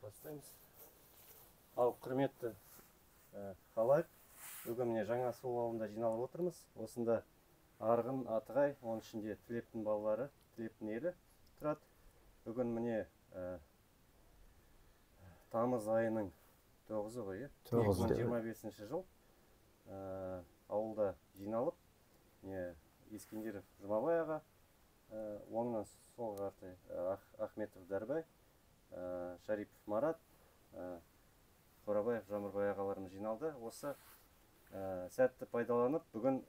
Бастаймыз. Ал құрметті халайық, бүгін міне Жаңасу ауылында жиналып отырмыз. Осында Арғын, Атығай, оның ішінде Тілептің балалары, Тілептің елі тұрады. Бүгін міне тамыз айының 9-ы ғой, 2025 жыл ауылда жиналып, Ескендеров Жұмабай аға, оңынан сол қартай Ахметов Дәрбай, Шарипов Марат, Қорабаев Жамырбай ағаларымыз жиналды. Осы сәтті пайдаланып, бүгін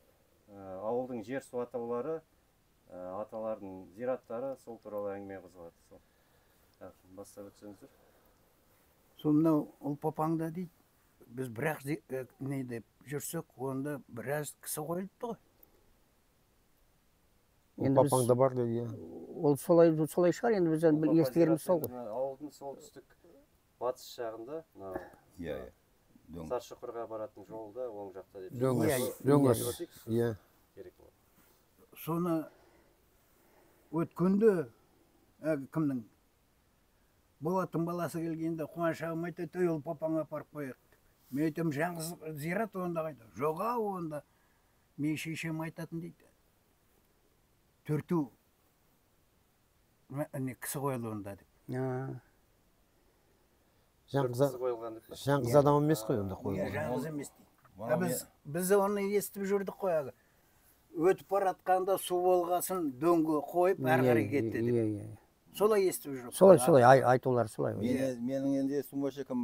ауылдың жер су атаулары, аталардың зираттары сол туралы әңгіме қозғалады. Бастап өтсеңіздер. Сонда Ұлпапаңда дейді, біз бірақ не деп жүрсек, онда біраз кісі қойылыпты ғой. Ұлпапаңда бар дейді. Ол солай шығар, енді біз естігеніміз сол ғой. Ауылдың солтүстік батыс жағында, Саршұқырға баратын жолда, оң жақта деп. Дөңес. Соны өткенде кімнің болатын баласы келгенде Қуаныш ағам айтады, ой, Ұлпапаңа апарып қояйық. Мен айтам, жаңыз зират онда қайда? Жоға онда. Мен шешем айтатын дейді. Төрту кісі қойылды онда деп. Жаңғыз адам емес қой онда қойылды. Жаңғыз емес дейді. Біз оны естіп жүрдік қой. Өтіп баратқанда су болғасын дөңге қойып, әрі қарай кетті деп. Солай естіп жүрдік. Солай, айтулар солай. Менің енді естуім бойынша кім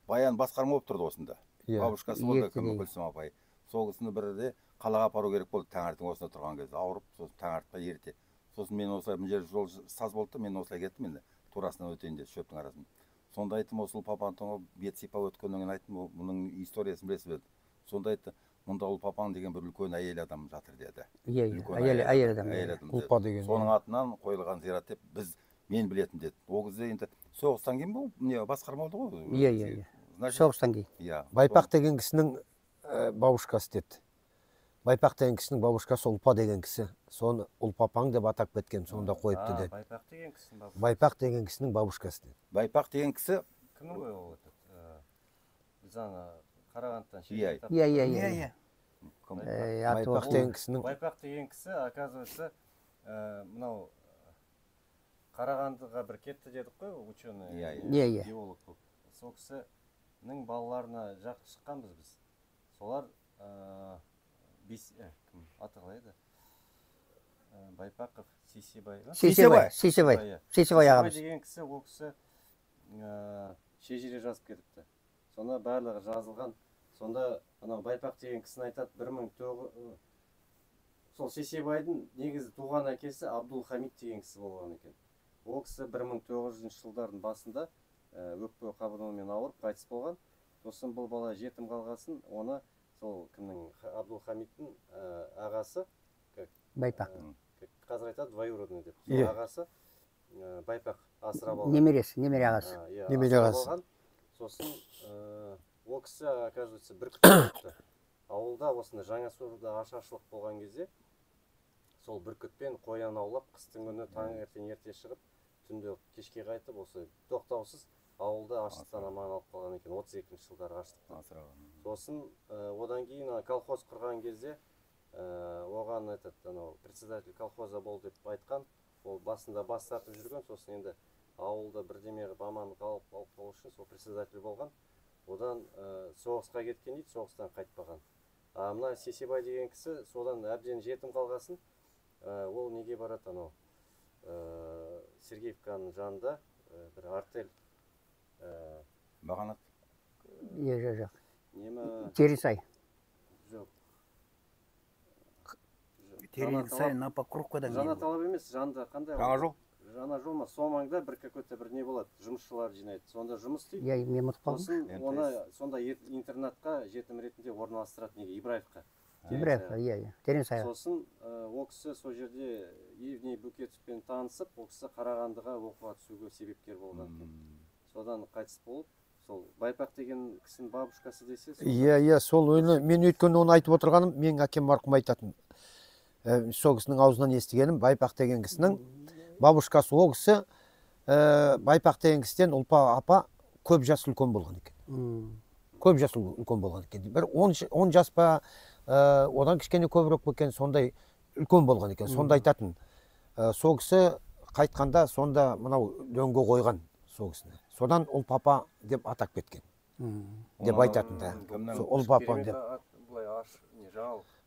баян басқарма болып тұрды осында. Бабушкасы болды кім Гүлсім апай. Сол кісіні бірде қалаға апару керек болды таңертең осында тұрған кезде. Ауырып, сосын таңертеңге ерте. Сосын мен осылай мына жер жол саз болды, мен осылай кеттім енді. Турасынан өтейін деп шөптің арасын. Сонда айттым, осы Ұлпапаңға бет сипап өткеннен кейін айттым, бұның историясын білесіз бе? Сонда айтты, мұнда Ұлпапаң деген бір үлкен әйел адам жатыр деді. Әйел адам. Ұлпа деген. Соның атынан қойылған зират деп мен білетін деді. Ол кезде енді соғыстан кейін бұл басқарма болды ғой. Соғыстан кейін. Байпақ деген кісінің бабушкасы деді. Байпақ деген кісінің бабушкасы Ұлпа деген кісі. Соны Ұлпапаң деп атап кеткен, сонда қойыпты деді. Байпақ деген кісінің бабушкасы. Байпақ деген кісінің бабушкасы деді. Байпақ деген кісі кімнің ғой ол? Біз ана Қарағандыдан Байпақ деген кісінің. Байпақ деген кісі, оказывается, мынау Қарағандыға бір кетті дедік қой, ученый, геолог болып. Сол кісінің балаларына жақын шыққанбыз біз. Солар аты қалай еді? Байпақов Сейсебай ағамыз. Деген кісі, ол кісі шежіре жазып кетіпті. Сонда барлығы жазылған. Сонда Байпақ деген кісіні айтады, сол Сейсебайдың негізі туған әкесі Абдулхамид деген кісі болған екен. Ол кісі 1900 жылдардың басында өкпе қабынуымен ауырып қайтыс болған. Сосын бұл бала жетім қалғасын, оны сол кімнің Абдулхамидтің ағасы, Байпақ. қазір айтады двоюродный деп. Сол ағасы Байпақ асырап алған. Немере ағасы. Немере ағасы. Сосын ол кісі, оказывается, бір күтті. Ауылда осында Жаңасуда ашаршылық болған кезде сол бүркітпен қоян аулап, қыстың күні таңертең ерте шығып, түнде кешке қайтып, осы тоқтаусыз ауылда аштықтан аман алып қалған екен, 32-ші жылдары аштықтан. Сосын одан кейін колхоз құрған кезде оған председатель колхоза бол деп айтқан, ол басында бас тартып жүрген, сосын енді ауылда бірдеме қылып аман қалып қалу үшін сол председатель болған. Одан соғысқа кеткен дейді, соғыстан қайтпаған. Мына Сейсебай деген кісі содан әбден жетім қалғасын, ол неге барады, Сергеевканың жанында бір артель бағанат. Жоқ. Теренсай. Жоқ. Теренсай, Напокрукадан. Жаңа талап емес, жанында қандай? Жаңа жол? Жаңа жол ма? Сол маңда бір какой-то бір не болады, жұмысшылар жинайды. Сонда жұмыс істейді. Мен ұмытып қалдым. Сосын оны сонда интернатқа жетім ретінде орналастырады, неге? Ибраевқа. Теренсайға. Сосын ол кісі сол жерде Евней Бөкетовпен танысып, ол кісі Қарағандыға оқуға түсуге себепкер болған. Содан қайтыс болып, сол Байпақ деген кісінің бабушкасы десе. Сол мен өйткені оны айтып отырғаным, мен әкем марқұм айтатын. Сол кісінің аузынан естігенім, Байпақ деген кісінің бабушкасы ол кісі Байпақ деген кісіден Ұлпа апа көп жас үлкен болған екен. Көп жас үлкен болған екен. Бір 10 жас па, одан кішкене көбірек екен, сондай үлкен болған екен. Сонда айтатын. Сол кісі қайтқанда сонда мынау дөңге қойған сол кісіні. Содан Ұлпа апа деп атап кеткен. Деп айтатын да. Ұлпа апа деп.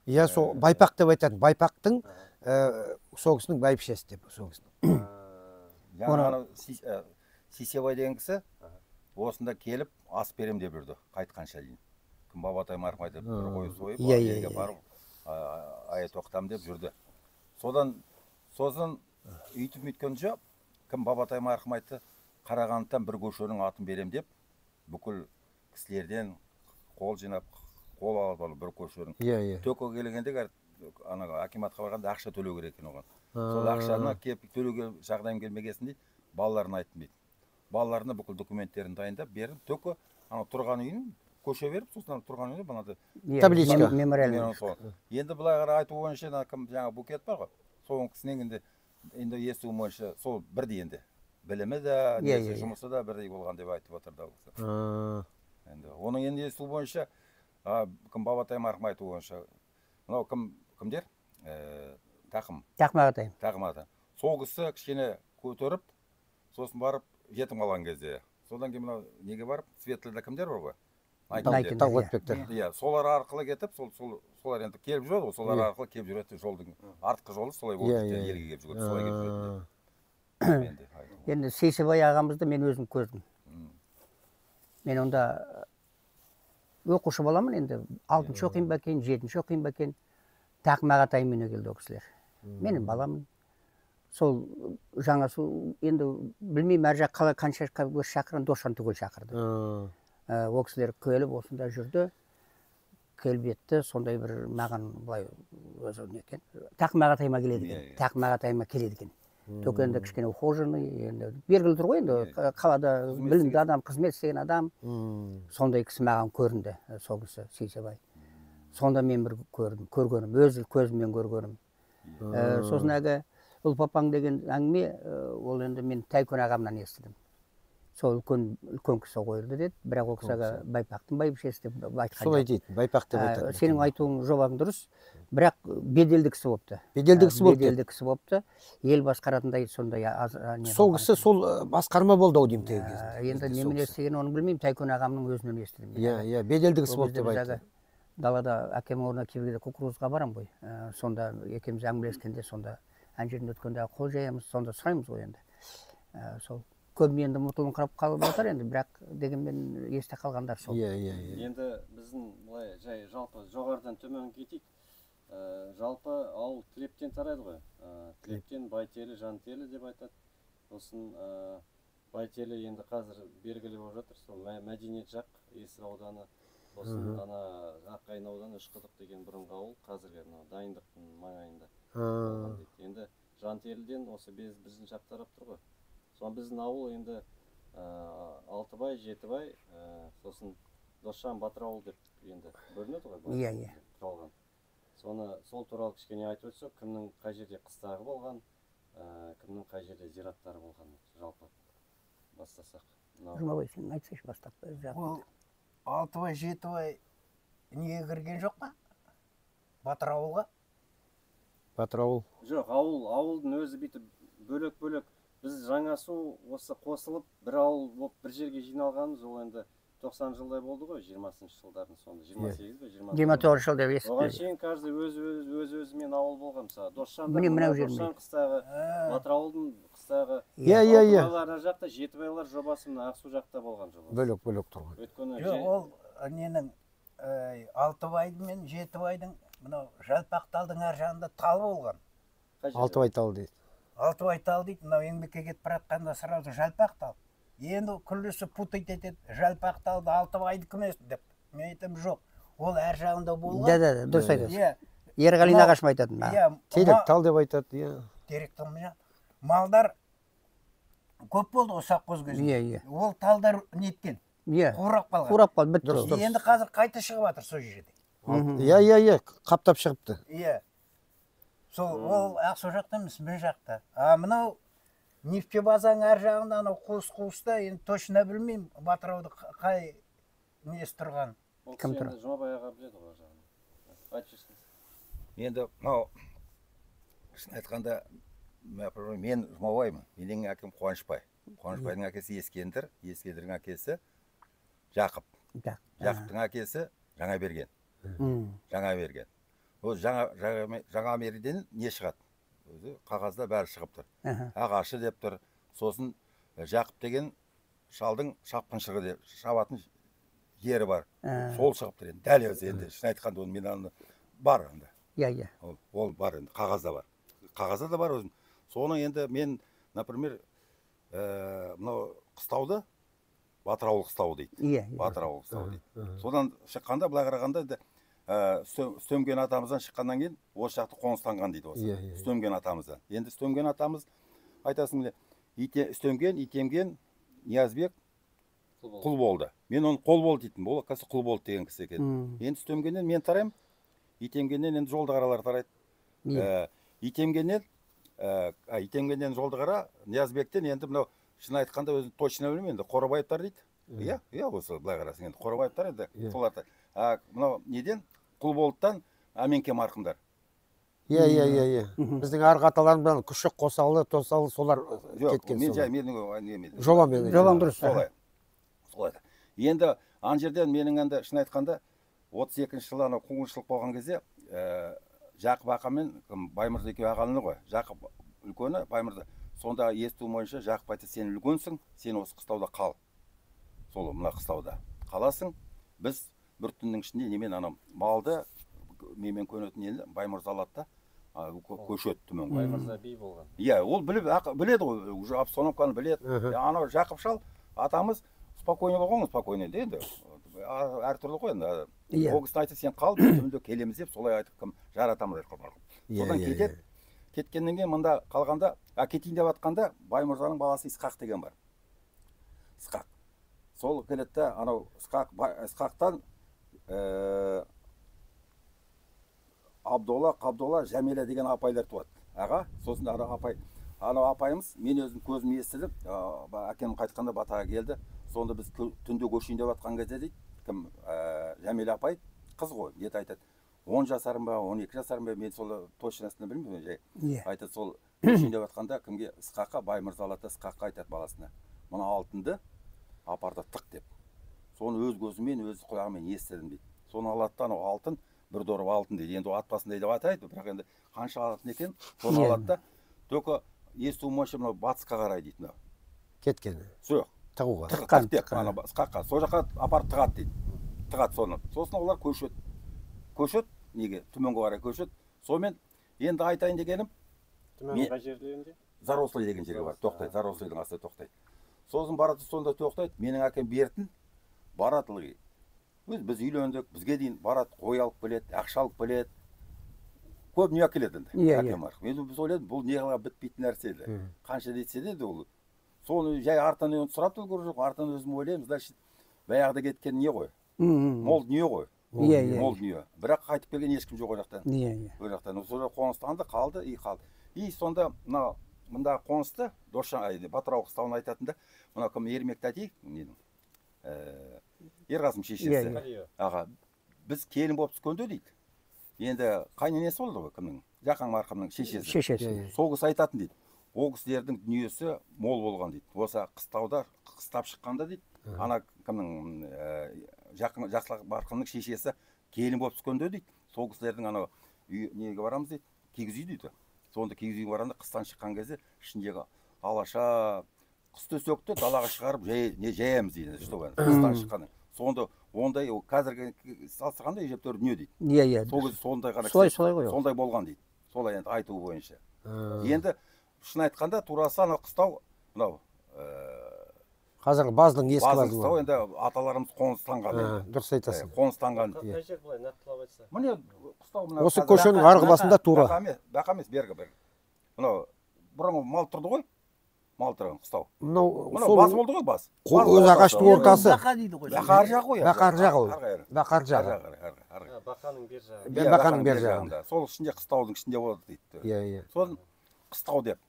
Иә, сол Байпақ деп айтатын. Байпақтың сол кісінің бәйбішесі деп сол кісінің. Жаңағы Сейсебай деген кісі осында келіп ас берем деп жүрді қайтқанша дейін. Кім Бабатай марқұм айтып бір қой сойып, елге барып аят оқытам деп жүрді. Сосын үйтіп мүйткенше кім Бабатай марқұм айтты, Қарағандыдан бір көшенің атын берем деп бүкіл кісілерден қол жинап, қол алып бір көшенің. Төкке келгенде акиматқа барғанда ақша төлеу керек екен оған. Сол ақшаны кеп төлеуге жағдайым келмегесін дейді, балаларына айттым дейді. Балаларына бүкіл документтерін дайындап беріп, төкке тұрған үйін көше беріп, сосын тұрған үйіне бағанағы табличка. Енді былай қарай айту бойынша жаңа букет бар ғой. Соның кісінен енді естуім бойынша сол бірдей енді. Білімі де, жұмысы да бірдей болған деп айтып отыр да ол кісі. Оның енді естуі бойынша, кім Бабатай марқұм айту бойынша, мынау кімдер? Тақым Ағатай. Тақым Ағатай. Сол кісі кішкене көтеріп, сосын барып жетім қалған кезде. Содан кейін мынау неге барып, Светлыда кімдер бар ғой? Талғатбектер. Иә, солар арқылы кетіп, солар енді келіп жүреді ғой, солар арқылы келіп жүреді, жолдың артқы жолы солай болып кетті, елге келіп жүреді, солай келіп жүреді. Енді Сейсебай ағамызды мен өзім көрдім. Мен онда оқушы боламын, енді 6-шы оқимын ба екен, 7-ші оқимын ба екен, Тақым Ағатаймен келді ол кісілер. Менің баламын. Сол жаңа енді білмеймін, әр жақ қала қанша шақырын, Дошан түгел шақырды. Ол кісілер келіп осында жүрді, келіп етті, сондай бір маған былай өзі некен. Тақым Ағатайма келеді екен, Тақым Ағатайма келеді екен. Тек енді кішкене ухоженный, енді белгілі тұр ғой, енді қалада білімді адам, қызмет істеген адам. Сондай кісі маған көрінді, сол кісі Сейсебай. Сонда мен бір көргенім, өз көзіммен көргенім. Сосын әлгі Ұлпа апаң деген әңгіме, ол енді мен Тайкөн ағамнан естідім. Сол үлкен кісі қойылды деді, бірақ ол кісіге Байпақтың бәйбішесі деп айтқан. Солай дейді, Байпақ деп айтады. Сенің айтуың жобаң дұрыс, бірақ беделді кісі болыпты. Беделді кісі болыпты. Ел басқаратындай сондай. Сол кісі сол басқарма болды ау деймін тегі кезінде. Енді немен естігенін оны білмеймін, Тайкөн ағамның өзінен естідім. Иә, беделді кісі болды деп айтты. Далада әкемнің орнына келгенде кукурузға барам ғой. Сонда екеуміз әңгімелескенде, сонда ән жерінде өткенде қол жаямыз, сонда сұраймыз ғой енді. Сол көбіне енді мұтылын қарап қалып жатыр енді, бірақ дегенмен есте қалғандар сол. Енді біздің былай жай жалпы жоғарыдан төмен кетейік. Жалпы ауыл Тілептен тарайды ғой. Тілептен Байтелі, Жантелі деп айтады. Сосын Байтелі енді қазір белгілі болып жатыр. Сол мәдениет жақ, Есір ауданы. Сосын Аққайын ауданы Үшқұдық деген бұрынғы ауыл, қазіргі дайындықтың маңайында. Енді Жантеліден осы біздің жақ тарап тұр ғой. Соны біздің ауыл енді Алтыбай, Жетібай, сосын Досжан, Батыр ауыл деп енді бөлінеді ғой. Иә. Соны сол туралы кішкене айтып өтсек, кімнің қай жерде қыстағы болған, кімнің қай жерде зираттары болған жалпы бастасақ. Жұмабай, сен айтсайшы бастап. Ол Алтыбай, Жетібай неге кірген жоқ па? Батыр ауылға? Батыр ауыл. Жоқ, ауылдың өзі бүйтіп бөлек-бөлек. Біз Жаңасу осы қосылып бір ауыл болып бір жерге жиналғанымыз, ол енді 90 жылдай болды ғой, 20-шы жылдардың сонда, 28 бе, 29 жыл деп естіп. Оған шейін каждый өз-өзімен ауыл болған. Досжан қыстағы, Батыр ауылдың қыстағы, Алтыбайлар жақта, Жетібайлар жобасы мына Ақсу жақта болған жоба. Бөлек тұрған. Жоқ, ол ненің Алтыбайды мен Жетібайдың мынау Жалпақталдың ар жағында тал болған. Алтыбай тал дейді. Алтыбай тал дейді, мынау еңбекке кетіп баратқанда сразу Жалпақ тал. Енді күллісі путать етеді, Жалпақ талды Алтыбайдікі емес деп. Мен айтам, жоқ, ол әр жағында болған. Да, дұрыс айтасыз. Ерғали нағашым айтатын. Терек тал деп айтады. Терек тал. Малдар көп болды ғой совхоз кезінде. Ол талдар неткен? Қурап қалған. Қурап қалды, бітті. Енді қазір қайта шығып жатыр сол жерде. Иә, қаптап шығыпты. Сол ол Ақсу жақта емес, бір жақта. Мынау нефтебазаның ар жағында анау қуыс-қуыста, енді точно білмеймін, Батырауды қай несі тұрған. Кім тұрады? Жұмабай аға біледі ғой жағын. Айтып жүрсіңіз. Енді мынау шын айтқанда мен Жұмабаймын. Менің әкем Қуанышбай. Қуанышбайдың әкесі Ескендір, Ескендірдің әкесі Жақып. Жақыптың әкесі Жаңаберген. Жаңаберген. Ол Жаңабергеннен не шығады? Өзі қағазда бәрі шығып тұр. Ағашы деп тұр. Сосын Жақып деген шалдың шапқыншығы деп шабатын жері бар. Сол шығып тұр енді. Дәл өзі енді шын айтқанда оны мен аны бар енді. Иә. Ол бар енді, қағазда бар. Қағазда да бар өзім. Соны енді мен, например, мынау қыстауды Батырауыл қыстауы дейді. Иә. Батырауыл қыстауы дейді. Содан шыққанда, былай қарағанда Үстемген атамыздан шыққаннан кейін осы жақты қоныстанған дейді осы. Үстемген атамыздан. Енді Үстемген атамыз айтасың Үстемген, Итемген, Ниязбек құл болды. Мен оны қол болды дейтін. Ол кісі құл болды деген кісі екен. Енді Үстемгеннен мен тараймын. Итемгеннен енді жолды қаралар тарайды. Итемгеннен жолды қара, Ниязбектен енді мынау шын айтқанда өзін точно білмеймін енді Қорабаевтар дейді. Иә, осы былай қарасың енді Қорабаевтар енді соларды. Мынау неден? Құлболыттан Аменке марқұмдар. Иә. Біздің арғы аталарымыздан Күшік, Қосалы, Тосалы солар кеткен. Жолам дұрыс. Солай. Енді ан жерден менің енді шын айтқанда 32-ші жылы анау қуғыншылық болған кезде Жақып ақамен Баймырза екеуі ағалыны ғой. Жақып үлкені, Баймырза. Сонда естуім бойынша Жақып айтты, сен үлкенсің, сен осы қыстауда қал. Сол мына қыстауда қаласың. Біз бір түннің ішінде немен анау малды менімен көнетін елді Баймырза алады да көшеді төмен. Баймырза би болған. Иә, ол біледі ғой, уже обстановканы біледі. Анау Жақып шал атамыз спокойно болған, спокойно енді әртүрлі ғой енді. Ол кісі айтты, сен қал, біз түнде келеміз деп солай айтып жаратамыз айтқан. Содан кетеді. Кеткеннен кейін мында қалғанда, кетейін деп жатқанда Баймырзаның баласы Исқақ деген бар. Исқақ. Сол келеді да анау Исқақтан Қабдолла, Жәмила деген апайлар туады. Аға, сосын анау апайымыз, мен өзім көзім естідім, әкем қайтқанда Батаға келді. Сонда біз түнде көшейін деп жатқан кезде дейді, кім Жәмила апай, қыз ғой, ет айтады. 10 жасарым ба, 12 жасарым ба, мен сол точносын білмеймін. Айтады, сол көшейін деп жатқанда кімге Исқаққа, Баймырза алады, Исқаққа айтады баласына. Мұны алтынды апарды тық деп. Соны өз көзімен, өз құлағымен естідім дейді. Соны алады да анау алтын, бір дорып алтын дейді. Енді атпасын дейді атайды, бірақ енді қанша алтын екен, соны алады да, только естуім бойынша мынау батысқа қарай дейді мынау. Кеткен. Жоқ. Тығуға. Тық деп, Исқаққа. Сол жаққа апарып тығады дейді. Тығады соны. Сосын олар көшеді. Көшеді, неге? Төменге қарай көшеді. Сонымен енді айтайын дегенім, Төменгі қай жерлерінде? Зарослый деген жерге бар, тоқтайды. Зарослыйдың астында тоқтайды. Сосын барады, сонда тоқтайды. Менің әкем Бертін барады ылғи. Біз үйлендік, бізге дейін барады, қой алып келеді, ақша алып келеді. Көп не әкеледі енді. Әкем бар. Енді біз ойладым, бұл неғыла бітпейтін нәрсе еді. Қанша детсе де ол. Соны жай артынан сұрап тұр жоқ, артынан өзім ойлаймын, значит, баяғыда кеткен не ғой? Мол дүние ғой. Мол дүние. Бірақ қайтып келген ешкім жоқ ол жақтан. Ол жақтан. Сол қоныстанды, қалды, қалды. И сонда мында қонысты Батырауыл қыстауын айтатында, мына кім Ермек тәтей, Ерғасым шешесі. Аға, біз келін болып түскенде дейді. Енді қайненесі болды ғой кімнің? Жақан марқұмның шешесі. Сол кісі айтатын дейді. Ол кісілердің дүниесі мол болған дейді. Осы қыстауда қыстап шыққанда дейді. Ана кімнің Жақсылық марқұмның шешесі келін болып түскенде дейді. Сол кісілердің анау неге барамыз дейді. Кигіз үй дейді. Сонда кигіз үйге барғанда қыстан шыққан кезде ішіндегі алаша қыс төсекті далаға шығарып жаямыз дейді. Қыстан шыққанда. Сонда ондай қазіргі салыстырғанда ежептәуір дүние дейді. Иә. Сол кезде сондай ғана сондай болған дейді. Солай енді айтуы бойынша. Енді шын айтқанда турасы анау қыстау мынау қазір баздың ескі баздың қыстау енді аталарымыз қоныстанған. Дұрыс айтасың. Қоныстанған. Қай жер былай нақтылап айтса? Міне қыстау мына осы көшенің арғы басында тура. Бақа емес бергі. Мынау бұрынғы мал тұрды ғой. Мал тұрған қыстау. Мынау бас болды ғой бас. Өз ағаштың ортасы. Бақа дейді ғой. Бақа ар жағы ғой. Бақа ар жағы ол. Бақа ар жағы. Бақаның бер жағы. Бақаның бер жағында. Сол ішінде қыстаудың ішінде болады дейді. Иә. Соны қыстау деп.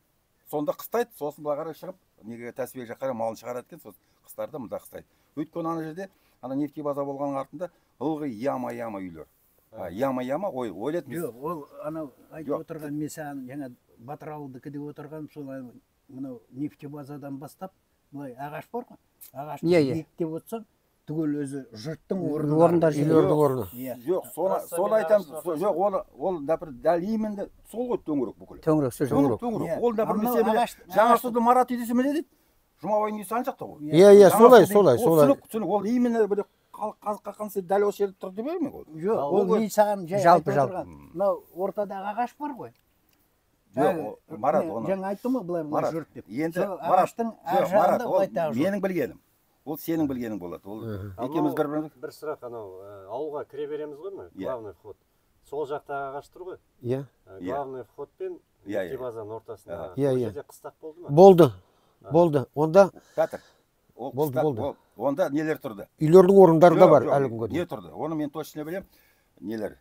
сонда қыстайды, сосын былай қарай шығып неге тәсібек жаққа қарай малын шығарады екен, сосын қыстарда мұнда қыстайды. Өйткені ана жерде ана нефтебаза болғанның артында ылғи яма үйлер. Яма ойлады біз. Жоқ, ол анау айтып отырған мен саған жаңа Батырауылдікі деп отырған сол мынау нефтебазадан бастап былай ағаш бар ғой. Ағашты биіктеп отырсаң, түгел өзі жұрттың орындар, үйлердің орны. Жоқ, соны айтамыз. Жоқ, ол дәл именно сол ғой төңірек бүкіл. Төңірек. Ол да бір жаңа суды Марат үй десе міне дейді. Жұмабайдың үйі сан жақта ғой. Иә, солай. Ол именно бір қазыққа қансы дәл осы жерде тұр деп берме ғой. Жоқ, ол мен саған жалпы. Мынау ортадағы ағаш бар ғой. Жоқ, Марат оны. Жаңа айттым ғой былай жұрт деп. Енді ағаштың ар жағында байтағы жұрт. Менің білгенім. Ол сенің білгенің болады. Ол екеуміз бір сұрақ анау ауылға кіре береміз ғой мы, главный вход. Сол жақта ағаш тұр ғой. Иә. Главный вход пен нефтебазаның ортасында. Иә. Жерде қыстақ болды ма? Болды. Онда Пәтір. Болды. Онда нелер тұрды? Үйлердің орындары да бар әлі күнге дейін. Не тұрды? Оны мен точно білем. Нелер?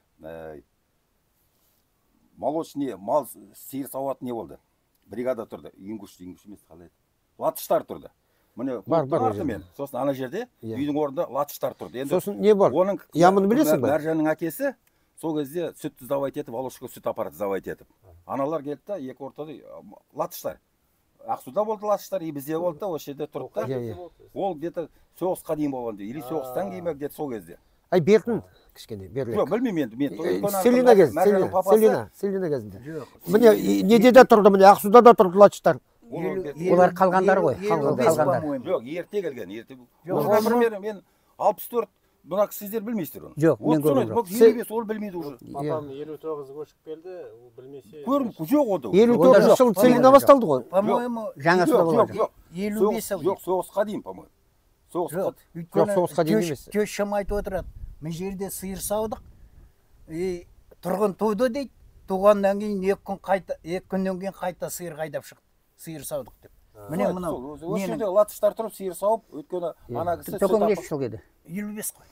Молочный, мал сиыр сауатын не болды? Бригада тұрды. Ингуш емес қалай. Латыштар тұрды. Міне бар мен. Сосын ана жерде үйдің орнында латыштар тұрды. Сосын не бар? Ямын білесің бе? Мәржанның әкесі сол кезде сүтті завайт етіп, Волошқа сүт аппараты завайт етіп. Аналар келді да, екі ортада латыштар. Ақсуда болды латыштар, и бізде болды да, осы жерде тұрды да. Ол где-то соғысқа дейін болған дейді. Или соғыстан кейін бе, где-то сол кезде. Бердің кішкене, берлік. Жоқ, білмеймін енді. Селина кезінде. Міне, неде де тұрды, міне Ақсуда да тұрды латыштар. Олар қалғандар ғой, қалғандар. Жоқ, ерте келген, ерте. Мен 64, бұна сіздер білмейсіздер оны. Жоқ, мен көрмеймін. 55 ол білмейді уже. Папам 59 көшіп келді, ол білмесе. Жоқ оды. 59 жыл Селина басталды ғой. По-моему, жаңасында болады. 55 Жоқ, соғысқа дейін, по-моему. Соғысқа дейін емес. Тещам айтып отырады. Мен жерде сиыр саудық. Тұрғын туды дейді. Туғаннан кейін 2 күннен кейін қайта сиыр қайдап шықты. Сиыр саудық деп. Міне мынау. Осы жерде латыштар тұрып сиыр сауып, өйткені ана кісі Тоқың неше жыл еді? 55 қой.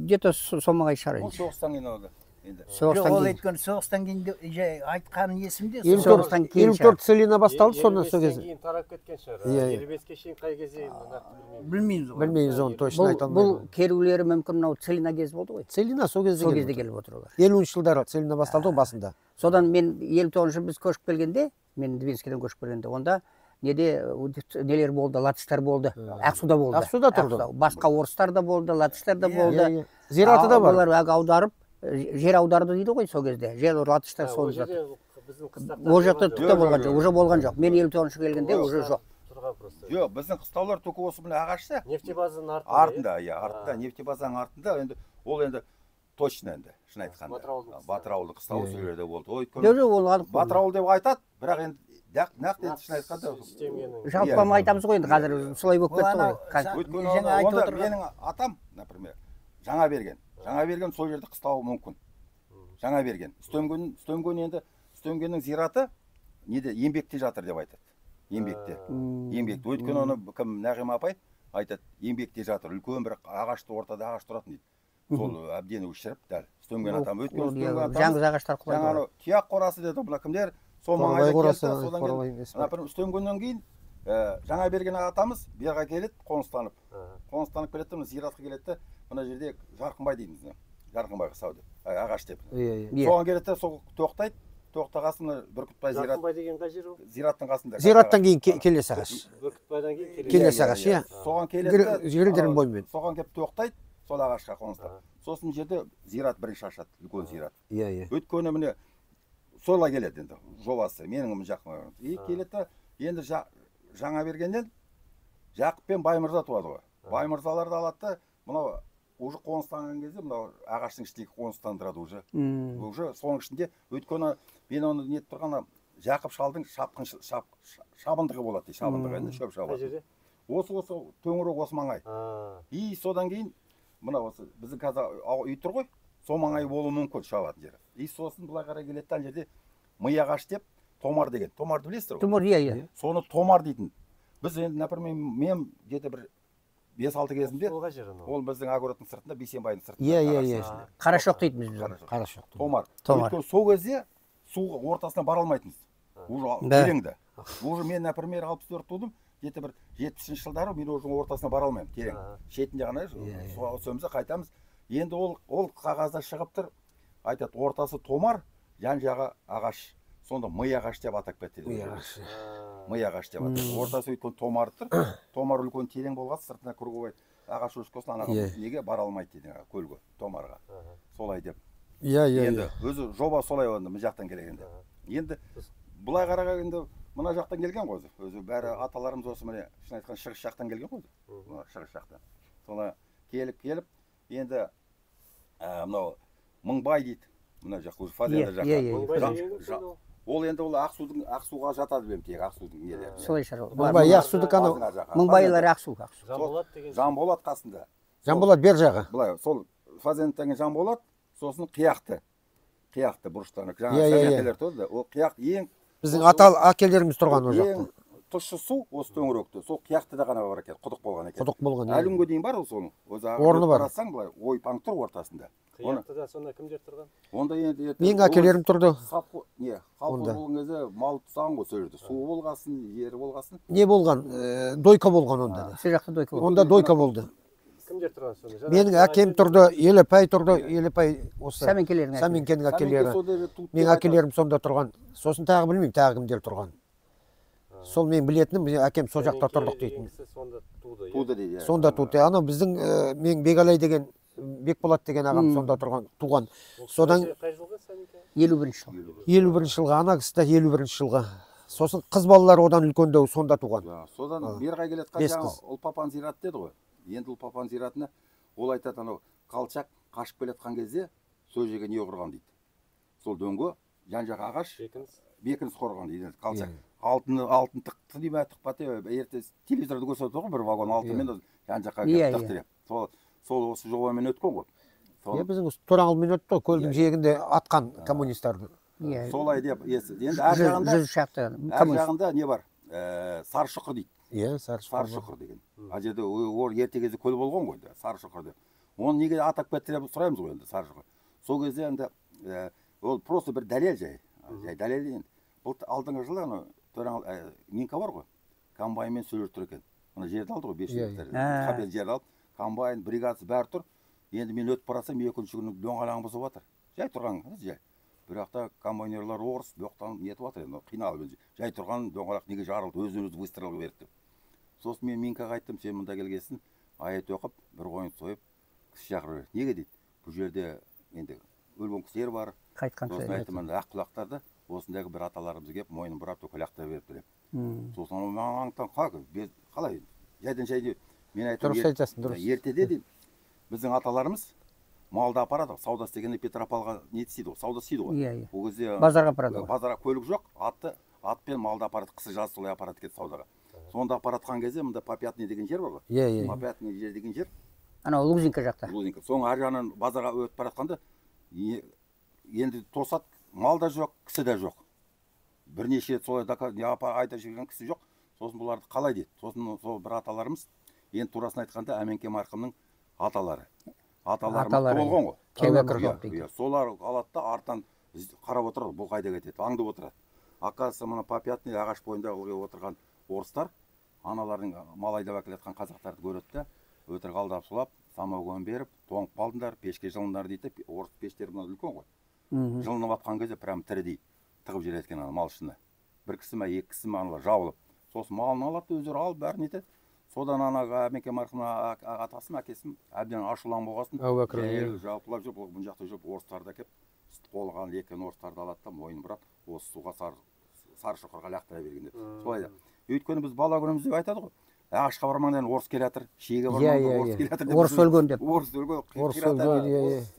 Где-то сомағай шығар. Ол соғыстан кейін oldu. Ол айтқан соғыстан кейін айтқаны есімде. 54 Селина басталды, сонан сол кезде. Кейін тарап кеткен шығар. 55-ке шейін қай кезде білмейміз. Білмейміз оны точно айта алмаймын. Бұл керулері мүмкін мынау Селина кез болды ғой. Селина сол кезде келіп отыр олар. 50-ші жылдары Селина басталды ғой басында. Содан мен 59-шы біз көшіп келгенде, мен Двинскіден көшіп келгенде, онда неде нелер болды, латыштар болды, Ақсуда болды. Ақсуда тұрды. Басқа орыстар да болды, латыштар да болды. Зираты да бар. Олар аударып, жер аударды дейді ғой сол кезде. Жер латыштар сол жерде. Ол жақта түкте болған жоқ, уже болған жоқ. Мен 59-шы келгенде уже жоқ. Жоқ, біздің қыстаулар түкі осы міне ағашта. Нефтебазаның артында, артында, нефтебазаның артында, енді ол енді точно енді, шын айтқанда. Батырауылды қыстауы сол жерде болды. Батырауыл деп айтады, бірақ енді нақты енді шын айтқанда жалпама айтамыз ғой енді қазір солай болып кетті ғой. Онда менің атам, например, жаңа берген сол жерде қыстауы мүмкін. Жаңа берген. Үстемген енді, үстемгеннің зираты неде еңбекте жатыр деп айтады. Еңбекте. Өйткені оны кім Нағима апай айтады, еңбекте жатыр. Үлкен бір ағашты ортада ағаш тұратын дейді. Сол әбден өшіріп дәл. Үстемген атам өйткені жаңғыз ағаштар құлайды. Жаңағы тұяқ қорасы деді мына кімдер? Сол маңайда келді, содан кейін үстемгеннен кейін жаңа берген атамыз берға келеді, қоныстанып келеді, мына зиратқа келеді, мына жерде Жарқынбай дейміз. Жарқынбай қыстау деп, ағаш деп. Соған келеді, сол тоқтайды. Тоқтағасын Бүркітбай зират. Жарқынбай деген қай жер ол? Зираттың қасында. Зираттан кейін келесі ағаш. Бүркітбайдан кейін келесі ағаш, иә. Соған келеді. Жердерін бойымен. Соған келіп тоқтайды, сол ағашқа қоныстап. Сосын жерде зират бірінші ашады, үлкен зират. Иә. Өйткені міне солай келеді енді жобасы. Менің жақын. Келеді, енді жаңа бергеннен Жақып пен Баймырза туады ғой. Баймырзаларды алады да, мынау уже қоныстанған кезде мынау ағаштың ішіндегі қоныстандырады уже. Уже соның ішінде өйткені мен оны не тұрғанда Жақып шалдың шабындығы болады дейді, шабындығы енді шөп шабады. Осы төңірек осы маңай. И содан кейін мына осы біздің қазір үй тұр ғой, сол маңай болуы мүмкін шабатын жері. И сосын былай қарай келеді ана жерде ми ағаш деп томар деген. Томарды білесіздер ғой? Томар, иә. Соны томар дейтін. Біз енді, например, мен где-то бір 5-6 кезінде ол біздің огородтың сыртында, Бейсенбайдың сыртында. Иә. Қарашоқ дейтін біз. Қарашоқ. Томар. Өйткені сол кезде суға ортасына бара алмайтынбыз. Уже тереңді. уже мен например 64 тудым, где-то бір 70-ші жылдары мен уже ортасына бара алмаймын, терең шетінде ғана сөзімізді қайтамыз. Енді ол қағазда шығып тұр, айтады ортасы томар, жан жағы ағаш, сонда мы ағаш деп атап кетті. Мы ағаш деп атады. Ортасы өйткені томар тұр, томар үлкен терең болған, сыртына круговой ағаш өшкесін ана неге бара алмайды дейді көлге, томарға. Солай деп. Енді өзі жоба солай онда мына жақтан келгенде. Енді бұлай қарағанда мына жақтан келген ғой өзі бәрі аталарымыз осы міне шын айтқан шығыс жақтан келген ғой шығыс жақтан. Соны келіп енді мынау Мыңбай дейді. Мына жақ уже фазенда жаққа. Ол енді ол Ақсуға жатады білем тек Ақсудың нелері. Солай шығар. Мыңбай Ақсудікі анау. Мыңбайлар Ақсу. Жанболат қасында. Жанболат бер жағы. Былай сол фазенттен Жанболат, сосын қияқты бұрыштан. Ол қияқ ең біздің әкелеріміз тұрған ол жақта. Тұщы су осы төңіректе, сол қияқтыда ғана бар екен, құдық болған екен. Құдық болған. Әлі күнге дейін бар ол соның. Орны бар. Қарасаң былай ойпаң тұр ортасында. Қияқтыда сонда кімдер тұрған? Онда енді менің әкелерім тұрды. Не, халқы болған кезде мал тұсаған ғой сол жерде. Су болғасын, жері болғасын. Не болған? Дойка болған онда. Сол жақта дойка болды. Онда дойка болды. Кімдер тұрған сонда? Менің әкем тұрды, Елепай тұрды, Елепай осы Сәменкенің әкелері. Менің әкелерім сонда тұрған. Сосын тағы білмеймін, тағы кімдер тұрған. Сол мен білетінім, әкем сол жақта тұрдық дейтін. Туды дейді. Сонда туды. Ана біздің мен Бегалай деген, Бекболат деген ағам сонда тұрған, туған. Содан Қай жылғы Сәменке? 51-ші жыл. 51-ші жылға, ана кісі де 51-ші жылға. Сосын қыз балалар одан үлкендеу сонда туған. Содан берға келетқан жаңа Ұлпапан зират деді ғой. Енді Ұлпапан зиратына ол айтады анау қалчақ қашып келетқан кезде сол жерге не құрған дейді. Сол дөңге жан жақ ағаш бекініс құрған дейді. Қалчақ алтын тықты дей ме тықпа деп ерте телевизорда көрсетеді ғой бір вагон алтынмен жан жаққа тықты деп. Сол осы жобамен өткен ғой. Біздің Тораңғылмен өтті ғой, көлдің жиегінде атқан коммунистерді. Солай деп есі. Енді әр жағында не бар? Саршұқыр дейді. Саршұқыр деген. Ар жерде ерте кезде көл болған ғой, Саршұқыр деп. Оны неге атап кетті деп сұраймыз ғой енді Саршұқыр. Сол кезде енді ол просто бір дәлел жай. Дәлел енді. Бұл алдыңғы жылы Минка бар ғой, комбайнмен сөйлеп тұр екен. Мына жерді алды ғой, 5 гектар. Қапел жерді алып, комбайн, бригадасы бәрі тұр. Енді мен өтіп барасам, екінші күні дөңғалағын бұзып жатыр. Жай тұрған, жай. Бірақ та комбайнерлар орыс, боқтан нетіп жатыр енді, қиналып. Жай тұрған дөңғалақ неге жарылды, өзін-өзі выстрелға берді деп. Сосын мен Минкаға айттым, сен мұнда келгесін, аят оқып, бір қойын сойып, кісі шақырып. Неге дейді? Бұл жерде енді өлген кісілер бар. Сосын айттым, ақ құлақтарды осындағы бір аталарымыз келіп, мойнын бұрап төкел ақтап беріп деп. Сосын маған қалай? Жайдан жай мен айтам, ертеде дейді, біздің аталарымыз малды апарады, сауда істегенде Петропавлға не істейді ғой, сауда істейді ғой. Ол кезде базарға апарады ғой. Базарға көлік жоқ, атпен малды апарады, қысы жазы солай апарады кетті саудаға. Сонда апаратқан кезде мында Попятный деген жер бар ғой. Попятный жер деген жер. Анау Лузинка жақта. Лузинка. Соның ар жағынан базарға өтіп баратқанда енді тосат, мал да жоқ, кісі де жоқ. Бірнеше солай айта жүрген кісі жоқ. Сосын бұларды қалай дейді. Сосын сол бір аталарымыз, енді турасын айтқанда Әменке марқұмның аталары. Аталарымыз болған ғой. Солар алады да артынан қарап отырады, бұл қайда кетеді, аңдып отырады. Ақасы мұны Попятный ағаш бойында отырған орыстар, аналардың мал айдап әкелетқан қазақтарды көреді да, өтірік алдап сулап, самогон беріп, тоңып қалдыңдар, пешке жылындар дейді. Орыс пештері мына үлкен ғой. Жылынып атқан кезде прям тірідей тығып жібереді екен мал ішіне. Бір кісі ме, екі кісі ме аналар жабылып. Сосын малын алады, өздері алып бәрін етеді. Содан анаға Әменке марқұмның атасы ма, әкесі әбден ашуланып болғасын. Жалпылап жүріп, бұл жақта жүріп, орыстарды әкеп, қолған леккен орыстарды алады да, мойнын бұрап, осы суға Саршұқырға лақтыра берген деп. Солай да. Өйткені біз бала күнімізде айтады ғой. Ағашқа бармаңдан орыс келе жатыр, шиеге бармаңдан орыс келе жатыр деп. Орыс өлген деп.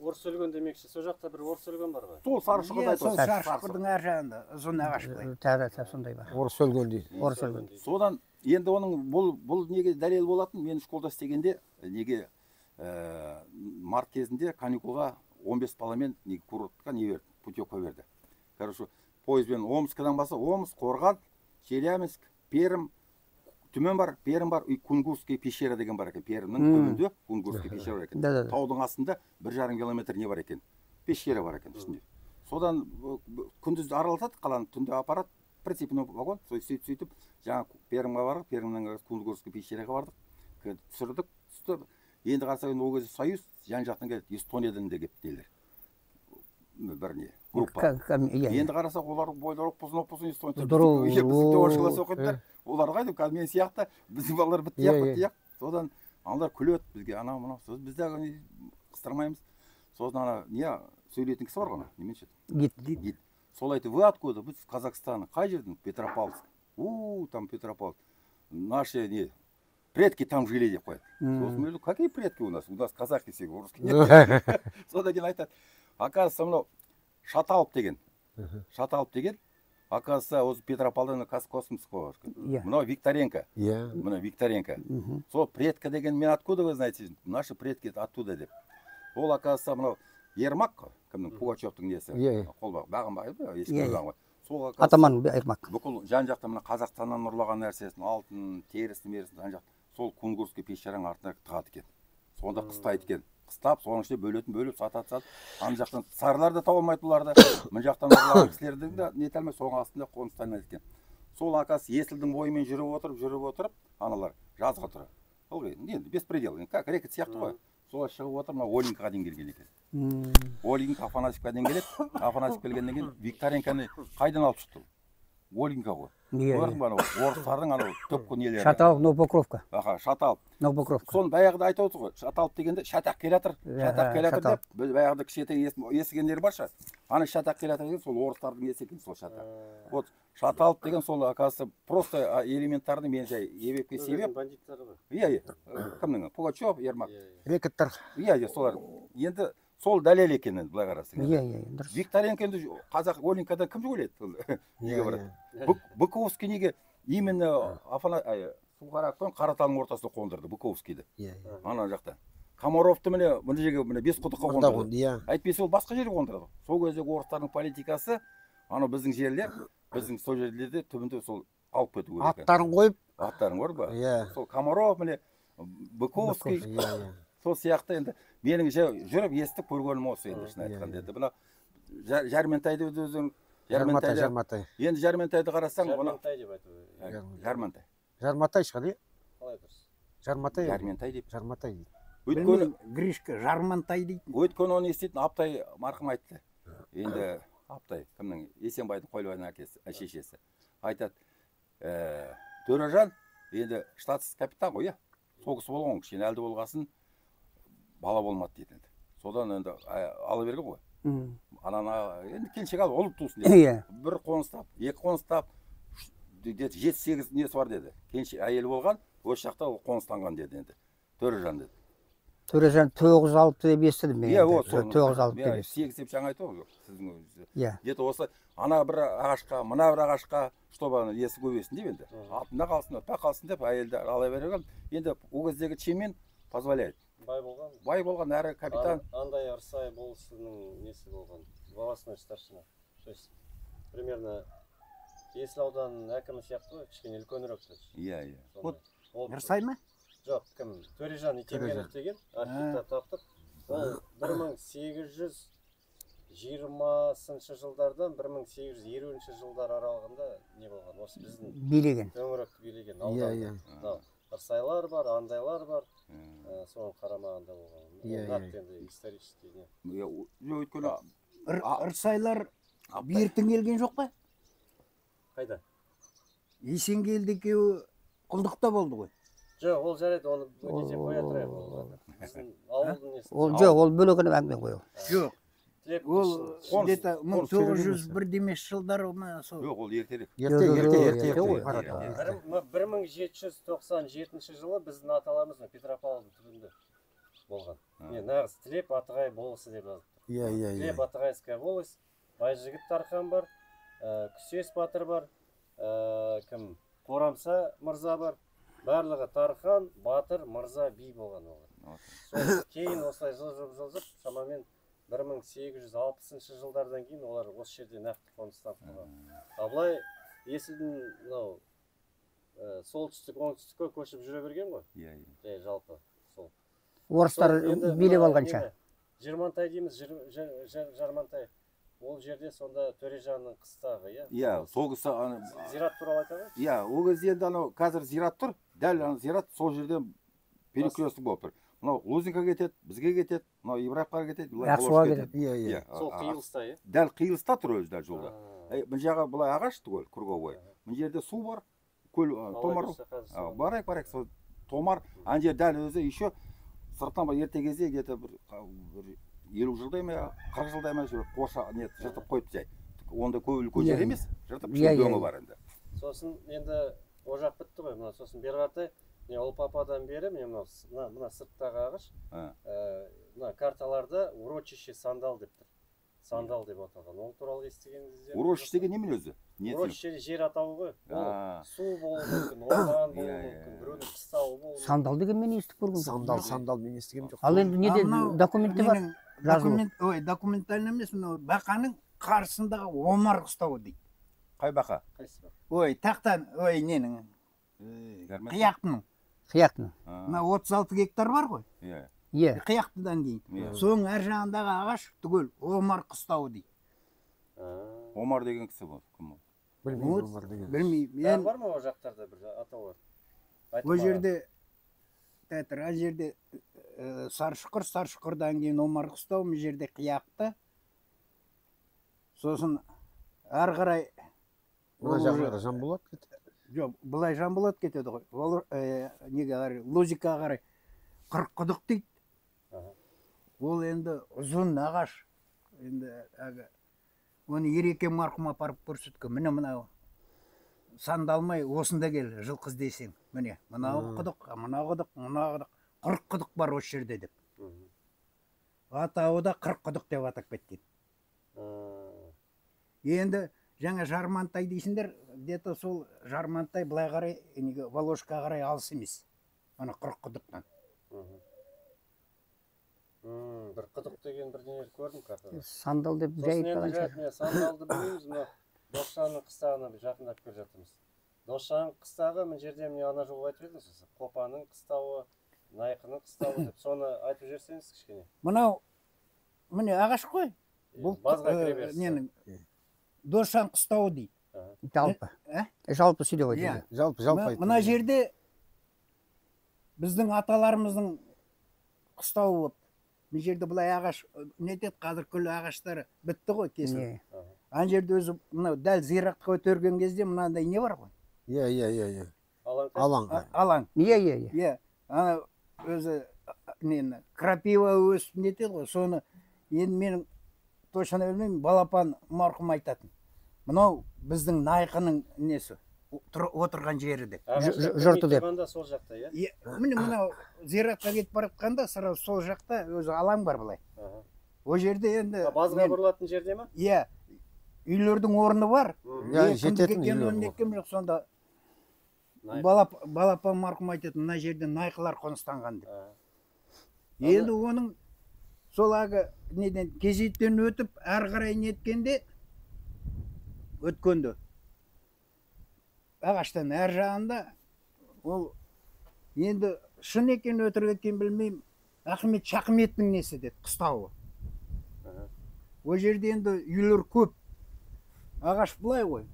Орыс өлген демекші, сол жақта бір орыс өлген бар ғой. Сол Саршұқырда айтады. Сол Саршұқырдың ар жағында ұзын ағаш бар. Тағы сондай бар. Орыс өлген дейді. Орыс өлген. Содан енді оның бұл неге дәлел болатын, мен школда істегенде неге март кезінде каникулға 15 баламен курортқа не берді, путевка берді. Короче, поездбен Омскадан баса, Омск, Қорған, Челябинск, Перім, Түмен бар, Перім бар, Кунгурский пещера деген бар екен. Перімнің түбінде Кунгурский пещера бар екен. Таудың астында 1,5 километр не бар екен. Пещера бар екен үстінде. Содан күндіз аралатады, қаланы түнде апарат. прицепный вагон, сөйтіп жаңа Пермьға бардық, Пермьнен Кунгурский пещераға бардық, түсірдік, түсті. Енді қарасақ ол кезде Союз жан жақтан келді, Эстониядан да келіп делер. Бір не, группа. Енді қарасақ олар бойлары оппозын Эстония. Бізді орысшалас оқиды. Олар қайды, қазір мен сияқты, біздің балалар бітті. Содан аналар күледі бізге, анау мынау сөз бізде қыстырмаймыз. Содан ана не сөйлейтін кісі бар ғой, неменше? Гид. Сол айтты, вы откуда? Біз Казахстан. Қай жерден? Петропавловск. Там Петропавловск. Наши не предки там жили деп қояды. Сосын мен какие предки у нас? У нас казахи все, русские нет. Содан кейін айтады, оказывается, мынау Шаталов деген, оказывается, осы Петропавлдан космос қойған. Мынау Викторенко. Мынау Викторенко. Сол предка деген, мен откуда вы знаете? Наши предки оттуда деп. Ол, оказывается, мынау Ермак, кімнің Пугачевтың несі. Қолбақ, бағын бағын, ешкім бағын ғой. Атаман Ермак. Бүкіл жан жақта мына Қазақстаннан ұрлаған нәрсесін, алтын, терісін, жан жақта. Сол Кунгурский пещераның артына тығады екен. Сонда қыстайды екен. Қыстап, соның ішінде бөліп, сатады. Ан жақтан сарылар да таба алмайды бұларды. Мына жақтан ұрлаған кісілерді де нете алмай, соның астында қоныстанады екен. Сол акас есілдің бойымен жүріп отырып, аналар жазға тұры. Ол енді беспредел, как рекет сияқты ғой. Солай шығып отыр, мына Оленькаға дейін келген екен. Оленька Афанасьевқа дейін келеді. Афанасьев келгеннен кейін Викторенканы қайдан алып шықты? Оленька ғой. Көрдің ба, орыстардың анау төпкі нелері. Шаталов, Новопокровка. Шаталов. Новопокровка. Соны баяғыда айтып отыр ғой. Шаталов дегенде шатақ келатыр. Шатақ келатыр деп, біз баяғыда кішкентай естігендер барша. Ана шатақ келатыр деген сол орыстардың несі екен сол шатақ. Вот Шаталов деген сол, оказывается, просто элементарный мен жай ебепке себеп. Бандиттары ғой. Кімнің? Пугачев, Ермак. Рекеттар. Солар. Енді сол дәлел екенін былай қарасың. Дұрыс. Викторенко енді қазақ Оленькадан кім ойлайды? Неге барады? Быковский неге именно Сухарактан Қараталдың ортасына қондырды Быковскийді. Ана жақта. Комаровты міне жерге Бесқұдыққа қондырды. Әйтпесе ол басқа жерге қондырды. Сол кездегі орыстардың политикасы, ана біздің жерлер, біздің сол жерлерде түбінде сол алып кету керек. Аттарын қойып. Аттарын қойып ба? Сол Комаров міне Быковский. Сол сияқты енді менің жүріп естіп көргенім осы енді шын айтқанда. Енді мына Жарментайды өзің Жарматай. Енді Жарментайды қарасаң, Жармантай деп айту. Жарматай шығар, е? Қалай дұрыс? Жарментай деп. Жарматай дейді. Өйткені Гришка Жармантай дейді. Өйткені оны еститін Аптай марқым айтты. Енді Аптай, кімнің? Есенбайдың Қойлыбайдың шешесі. Айтады, Төрежан енді штатсыз капитан ғой, е? Сол кісі болған, кішкене әлді болғасын бала болмады дейді. Содан енді ала берген ғой. Анана енді келіншек алып олып тусын деді. Бір қоныстап, екі қоныстап, 7-8 несі бар деді. Келіншек әйел болған, осы жақта қоныстанған деді енді. Төрежан деді. Төрежан 9-6 деп естідім мен. 9-6 деп. 8 деп жаңа айтты ғой сіздің өзіңіз. Деді осы ана бір ағашқа, мына бір ағашқа, чтобы есі көбесін деп енді. Алтында қалсын, өтпе қалсын деп әйелді ала берген. Енді ол кездегі чемен позволяет. Бай болған әрі капитан. Андай Арсай болысының несі болған, волостной старшина. То есть, примерно, Есіл ауданының әкімі сияқты ғой, кішкене үлкенірек. Арсай ма? Жоқ, кім? Төрежан Итембеков деген, архивта таптық. Ол 1820 жылдардан 1820 жылдар аралығында не болған? Осы біздің билеген. Төңіректі билеген аудан. Арсайлар бар, андайлар бар. Соның қарамағында болған. Нақты енді исторический не. Өйткені Арсайлар бертін келген жоқ па? Қайда? Есенгелді екеуі құлдықта болды ғой. Жоқ, ол жарайды, оны өтесе қоя тұрайық. Біздің ауылдың несі. Жоқ, ол бөлігін әңгіме қою. Жоқ. Ол где-то 1901 демес жылдары ма сол. Жоқ, ол ертерек. Ерте ғой. 1797 жылы біздің аталарымыз Петропавлдың түбінде болған. Нағыз Тілеп Атығай болысы деп жазып тұр. Тілеп Атығайская волость, Байжігіт Тархан бар, Күсес Батыр бар, кім? Қорамса мырза бар. Барлығы Тархан, Батыр, мырза, би болған олар. Кейін осылай жылжып, шамамен 1860 жылдардан кейін олар осы жерде нақты қоныстанып қалған. Абылай Есілдің солтүстік оңтүстікке көшіп жүре берген ғой. Жалпы сол. Орыстар билеп алғанша. Жермантай дейміз, Жармантай. ол жерде сонда Төрежанның қыстағы, иә? Иә, сол кісі Зират туралы айта ғой? иә, ол кезде енді анау қазір зират тұр, дәл ана зират сол жерден перекресток болып тұр. Мынау Лозинка кетеді, бізге кетеді, мынау Ибраевқа кетеді, Ақсуға кетеді. Иә. Сол қиылыста, иә? Дәл қиылыста тұр өзі дәл жолда. Бұл жағы былай ағаш түгел, круговой. Бұл жерде су бар, көл томар. Барайық, сол томар. Ана жер дәл өзі еще сырттан бар ерте кезде где-то бір 50 жылдай ма, 40 жылдай ма қорша не жыртып қойыпты жай. Онда көп үлкен жер емес, жыртып дөңі бар енді. Сосын енді о жақ бітті ғой, мына сосын бері қаратай Ұлпападан бері мен мына сырттағы ағаш мына карталарда урочище сандал деп тұр. Сандал деп аталған. Ол туралы естігеніңізде? Урочище деген немен өзі? Урочище жер атауы ғой. Су болуы мүмкін, орман болуы мүмкін, біреудің қыстауы болуы мүмкін. Сандал деген мен естіп көргем жоқ. Сандал мен естігем жоқ. Ал енді неде документте бар? Документально емес, мынау бақаның қарсындағы Омар қыстауы дейді. Қай бақа? Қайсы бар? Тақтан, ненің қияқтының. Қияқтың. Мына 36 гектар бар ғой. Иә. Қияқтыдан кейін. Соның әр жағындағы ағаш түгел Омар қыстауы дейді. Омар деген кісі бұл. Кім ол? Білмеймін. Бар ма о жақтарда бір атауы? Ол жерде ана жерде Саршұқырдан кейін Омар қыстауы, бұл жерде қияқты. Сосын ары қарай Жанболат кетеді. Жоқ, былай Жанболат кетеді ғой. Неге қарай, Лозикаға қарай Қырыққұдық дейді. Ол енді ұзын ағаш. Енді оны Ереке марқұм апарып көрсеткен. Міне мынау сандалмай осында кел, жылқыз десең. Міне, мынау құдық, мынау құдық. Қырыққұдық бар осы жерде деп. Атауы да Қырыққұдық деп атап кеткен. Енді жаңа Жармантай дейсіңдер, где-то сол Жармантай былай қарай, Волошқа қарай алыс емес. Ана Қырыққұдықтан. Бір құдық деген бірдеңе көрдім картада. Сандал деп жай айтпаған шығар. Сандалды білмейміз, мына Досшаның қыстағына жақындап келе жатырмыз. Досшаның қыстағы мына жерде міне ана жолы айтып едіңіз, Қопаның қыстауы, Найқының қыстауы деп соны айтып жіберсеңіз кішкене. Мынау міне ағаш қой. Бұл ненің Досшаның қыстауы дейді. Жалпы. Жалпы сөйде ғой дейді. Жалпы айтты. Мына жерде біздің аталарымыздың қыстауы болып. Бұл жерде бұлай ағаш нетеді, қазір күлі ағаштары бітті ғой кесіліп. Ана жерде өзі мынау дәл зиратқа өтерген кезде мынандай не бар ғой? Иә. Алаң. Иә. Ана өзі нені крапива өсіп нетеді ғой, соны енді менің точно білмеймін, Балапан марқұм айтатын. Мынау біздің Найқының несі, отырған жері деп. Жұрты деп. Сол жақта, иә? Міне мынау зиратқа кетіп баратқанда сразу сол жақта өзі алаң бар былай. Ол жерде енді базға бұрылатын жерде ма? Иә. Үйлердің орны бар. Жететін үйлер. Сонда Балапан марқұм айтатын, мына жерде Найқылар қоныстанған деп. Енді оның сол ағы неден кезеттен өтіп, әрі қарай неткенде өткенде ағаштан әр жағында ол енді шын екен өтірік екен білмеймін, Ахмет Шахметтің несі деді, қыстауы. Ол жерде енді үйлер көп. Ағаш былай ғой.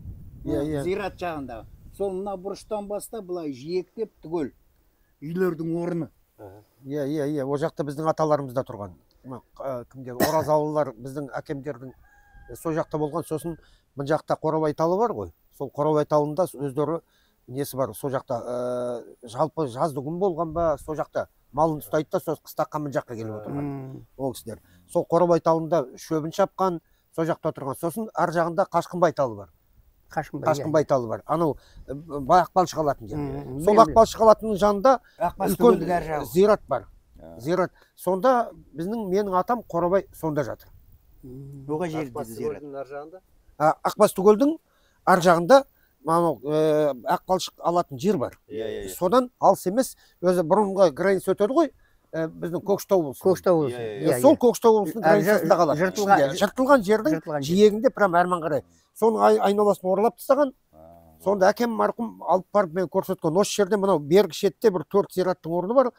Зират жағында. Сол мына бұрыштан баста былай жиектеп түгел үйлердің орны. Иә. Ол жақта біздің аталарымыз да тұрған. Кімдер, оразалылар біздің әкемдердің сол жақта болған. Сосын бұл жақта Қорабай талы бар ғой. Сол Қорабай талында өздері несі бар. Сол жақта жалпы жазды күн болған ба, сол жақта малын ұстайды да, сол қыстаққа мына жаққа келіп отырған. Ол кісілер. Сол Қорабай талында шөбін шапқан, сол жақта отырған. Сосын ар жағында Қашқынбай талы бар. Қашқынбай талы бар. Анау Ақбалшық алатын жерде. Сол Ақбалшық алатынның жанында үлкен зират бар. Зират. Сонда менің атам Қорабай сонда жатыр. Оға жерді зират. Ақбас түгелдің ар жағында Ақбалшық алатын жер бар. Содан алыс емес, өзі бұрынғы граница өтеді ғой, біздің Көкшетау облысы. Көкшетау облысы. Сол Көкшетау облысының границасында қалады. Жыртылған жердің жиегінде прям әрмен қарай. Соның айналасын оралап тастаған. Сонда әкем марқұм алып барып мен көрсеткен. Осы жерде мынау бергі шетте бір 4 зираттың орны бар.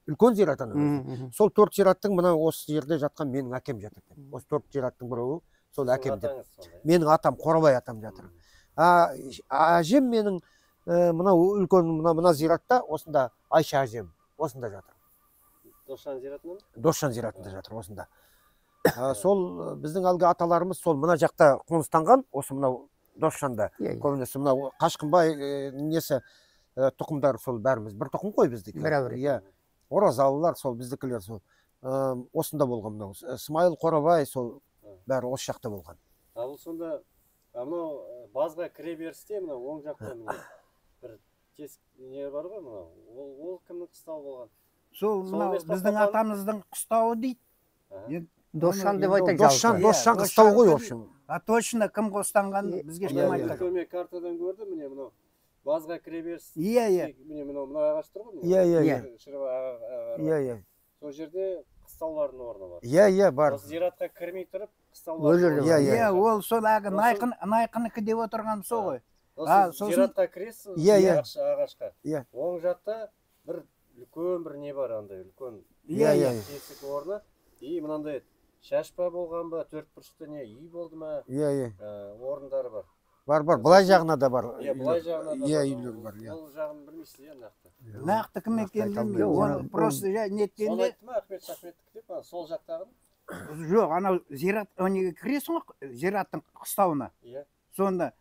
Үлкен зират ана. Сол 4 зираттың мына осы жерде жатқан менің әкем жатыр. Осы 4 зираттың біреуі сол әкем деп. Атаңыз сондай. Менің атам Қорабай атам жатыр. Әжем менің мынау үлкен мына зиратта осында Айша әжем осында жатыр. Досжан зиратында ма? Досжан зиратында жатыр осында. Сол біздің әлгі аталарымыз сол мына жақта қоныстанған, осы мынау Досжанда. Көбінесе мынау Қашқынбай несі тұқымдар сол бәріміз бір тұқым қой біздікі. Иә. Оразалылар сол біздікілер сол осында болған мынау. Смайыл Қорабай сол бәрі осы жақта болған. Бұл сонда мынау базға кіре берісте мынау оң жақта бір тесік не бар ғой мынау. Ол кімнің қыстауы болған? Сол мынау біздің атамыздың қыстауы дейді. Досжан деп айтайық. Досжан қыстауы ғой, в общем. Точно кім қостанған бізге ешкім айтпайды. Көмек картадан көрдім, міне мынау базға кіре беріс. Иә. Міне мынау ағаш тұр ғой. Иә. Сол жерде қыстаулардың орны бар. Иә, бар. Осы зиратқа кірмей тұрып қыстаулар. Иә, ол сол әгі найқыныкі деп отырған сол ғой. Зиратқа кіресің ағашқа. Оң жақта бір үлкен бір не бар андай үлкен. Тесік орны. И мынандай шашпа болған ба, төрт бұрышты не үй болды ма? Орындары бар. Бар, былай жағына да бар. Былай жағына да бар. Үйлер бар. Ол жағын білмейсіз, нақты. Нақты кім екенін білмеймін. Оны просто неткенде. Сол айтты ма Ахмет Шахметтікі деп, сол жақтағын? Жоқ, анау зират өнеге кіресің ғой, зираттың қыстауына. Сонда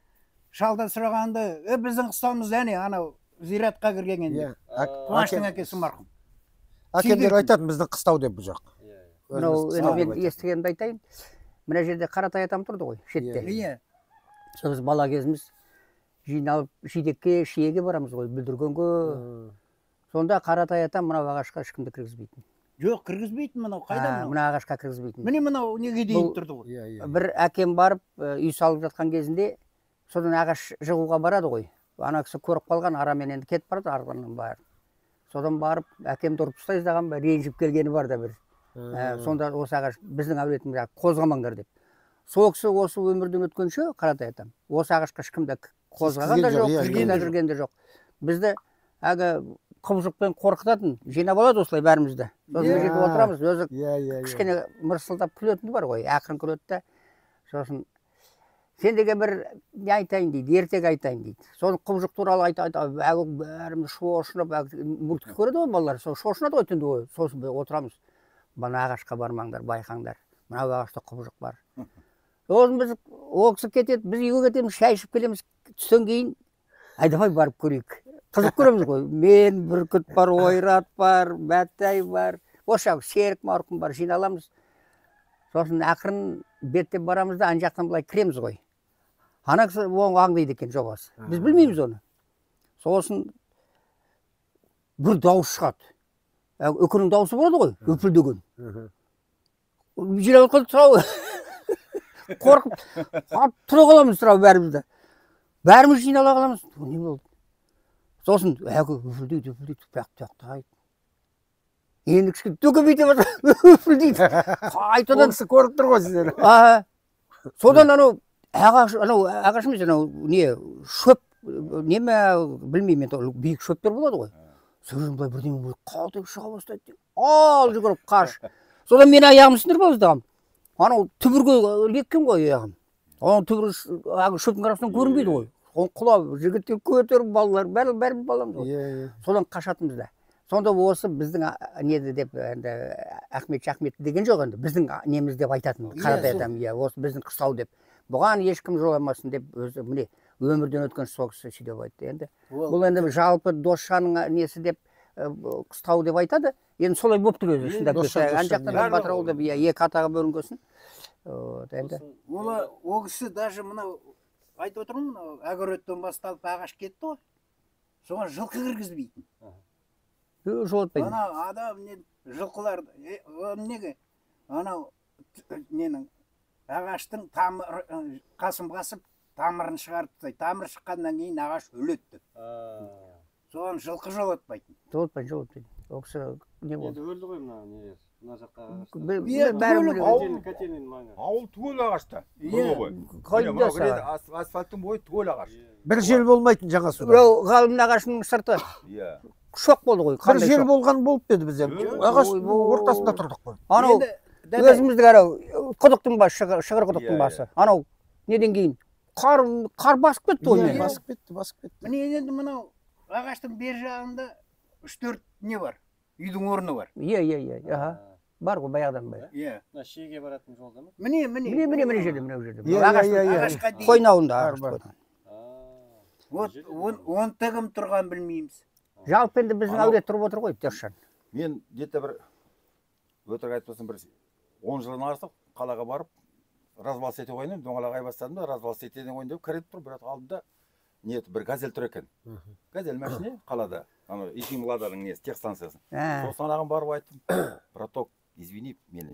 шалдан сұрағанда, біздің қыстауымыз әне, анау зиратқа кіргенде. Қуаныштың әкесі марқұм. Әкемдер айтатын біздің қыстау деп бұл жақ. Мен естігенімді айтайын. Мына жерде Қаратай атам тұрды ғой, шетте. Иә. Сол біз бала кезіміз жиналып жидекке, шиеге барамыз ғой, бүлдіргенге. Сонда Қаратай атам мынау ағашқа ешкімді кіргізбейтін. Жоқ, кіргізбейтін мынау, қайда мынау? Мына ағашқа кіргізбейтін. Міне мынау неге дейін тұрды ғой. Бір әкем барып үй салып жатқан кезінде содан ағаш жығуға барады ғой. Ана кісі көріп қалған, арамен енді кетіп барады, арғаннан бар. Содан барып әкемді ұрып тастай жаздаған ба, ренжіп келгені бар да бір. Сонда осы ағаш біздің әулетіміз қозғамаңдар деп. Сол кісі осы өмірден өткенше Қаратай атам, осы ағашқа ешкімді қозғаған да жоқ, жүрген де жоқ. Бізді әгі құбыжықпен қорқытатын, жинап алады осылай бәрімізді. Сосын жерде отырамыз, өзі кішкене мырсылдап күлетіні бар ғой, ақырын күледі да. Сосын сендегі бір не айтайын дейді, ертек айтайын дейді. Соны құбыжық туралы айтады, бәріміз шошынып, мультик көреді ғой балалар, шошынады ғой түнде ғой. Сосын отырамыз. Мына ағашқа бармаңдар, байқаңдар. Мына ағашта құбыжық бар. Сосын біз ол кісі кетеді, біз үйге кетеміз, шай ішіп келеміз. Түстен кейін, давай барып көрейік. Қызық көреміз ғой. Мен, Бүркіт бар, Ойрат бар, Бәттай бар. Осы жағы Серік марқұм бар, жиналамыз. Сосын ақырын беттеп барамыз да, ан жақтан былай кіреміз ғой. Ана кісі оң аңдайды екен жобасы. Біз білмейміз оны. Сосын бір дауыс шығады. Өкінің дауысы болады ғой, өпілдеген. Жинап қалды сұрау. Қорқып, тұра қаламыз сұрау бәрімізді. Бәріміз жинала қаламыз. Не болды? Сосын, өпілдейді, тұяқтайды. Енді кішкене төкебейте бар, өпілдейді. Қайтадан Оңысы көріп тұр ғой сіздер. Содан ағаш емес, не, шөп, неме білмеймін, биік шөптер болады ғой. Сөзім былай бірден қалтып шыға бастайды. Ал жүгіріп қаш. Содан мен аяғым сындырып ауыздағам. Анау түбірге леккен ғой аяғым. Оның түбірі шөптің арасынан көрінбейді ғой. Оны құлап, жігіттер көтеріп, балалар, бәріміз баламыз ғой. Содан қашатымыз да. Сонда осы біздің неді деп, Ахмет Шахмет деген жоқ енді. Біздің неміз деп айтатын. Қаратай атам, осы біздің қыстау деп. Бұған ешкім жоламасын деп өзі міне өмірден өткен сол кісі сөйтіп айтты. Енді бұл енді жалпы Досжанның несі деп қыстау деп айтады. Енді солай болып тұр өзі. Ан жақтан Батырауыл деп екі атаға бөлінгесін. Ол кісі даже мынау айтып отырмын, мынау әгөреттен басталып ағаш кетті ғой. Соған жылқы кіргізбейтін. Жолатпайды. Анау адам жылқылар неге анау ненің ағаштың қасым қасып тамырын шығарып тастайды. Тамыр шыққаннан кейін ағаш өледі. Соған жылқы жолатпайтын. Жолатпайды. Ол кісі не болды? Енді өлді ғой мына жаққа Ауыл түгел ағашта. Асфальттың бойы түгел ағаш. Бір жел болмайтын жаңа суда. Ғалымның ағашының сырты. Шоқ болды ғой. Бір жел болған болып еді бізде. Ағаш ортасында тұрдық қой. Анау өзіміздің анау құдықтың басы, шығыр құдықтың Иә, басы. Анау неден кейін қар басып кетті ғой мені. басып кетті. міне енді мынау ағаштың бер жағында 3-4 не бар, үйдің орны бар. Иә, аха. Бар ғой баяғыдан бері. Иә. мына шиеге баратын жолда ма? Міне жерде, мына жерде. Ағашқа дейін. Қойнауында. Вот он тігім тұрған білмейміз. Жалпы енді біздің әулие тұрып отыр ғой, Дершан. мен где-то бір өтірік айтпасам бір 10 жылдан артық қалаға барып развал сете ойнаймын, доңғалақ ай бастадым да развал сетеден ойнап кіріп тұр, бірақ алдында не бір газель тұр екен. Газель машине қалада, ана Ишим Ладаның несі, техстанциясы. Сосын ағам барып айттым, браток, извини, мені